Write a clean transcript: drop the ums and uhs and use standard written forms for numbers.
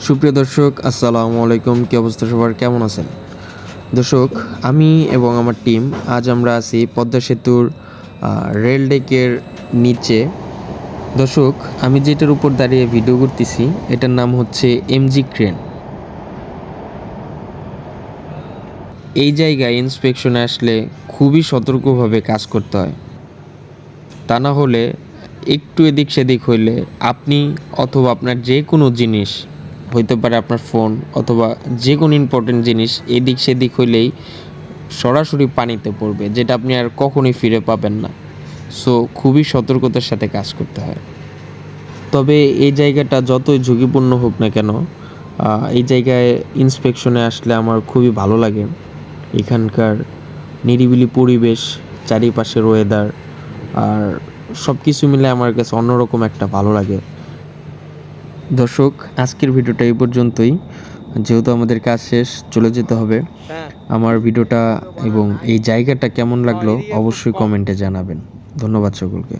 সুপ্রিয় দর্শক, আসসালামু আলাইকুম। কি অবস্থা সবার, কেমন আছেন? দর্শক, আমি এবং আমার টিম আজ আমরা আছি পদ্মা সেতুর রেল ডেকের নিচে। দর্শক, আমি যেটার উপর দাঁড়িয়ে ভিডিও করতেছি এটার নাম হচ্ছে এমজি ক্রেন। এই জায়গায় ইন্সপেকশনে আসলে খুবই সতর্কভাবে কাজ করতে হয়, তা না হলে একটু এদিক সেদিক হইলে আপনি অথবা আপনার যে কোনো জিনিস, হইতে পারে আপনার ফোন অথবা যে কোনো ইম্পর্টেন্ট জিনিস, এদিক সেদিক হইলেই সরাসরি পানিতে পড়বে, যেটা আপনি আর কখনোই ফিরে পাবেন না। সো খুবই সতর্কতার সাথে কাজ করতে হয়। তবে এই জায়গাটা যতই ঝুঁকিপূর্ণ হোক না কেন, এই জায়গায় ইন্সপেকশনে আসলে আমার খুবই ভালো লাগে। এখানকার নিরিবিলি পরিবেশ, চারিপাশের ওয়েদার আর সব কিছু মিলে আমার কাছে অন্যরকম একটা ভালো লাগে। দর্শক, আজকের ভিডিওটা এই পর্যন্তই। যেহেতু আমাদের কাজ শেষ, চলে যেতে হবে। আমার ভিডিওটা এবং এই জায়গাটা কেমন লাগলো অবশ্যই কমেন্টে জানাবেন। ধন্যবাদ সকলকে।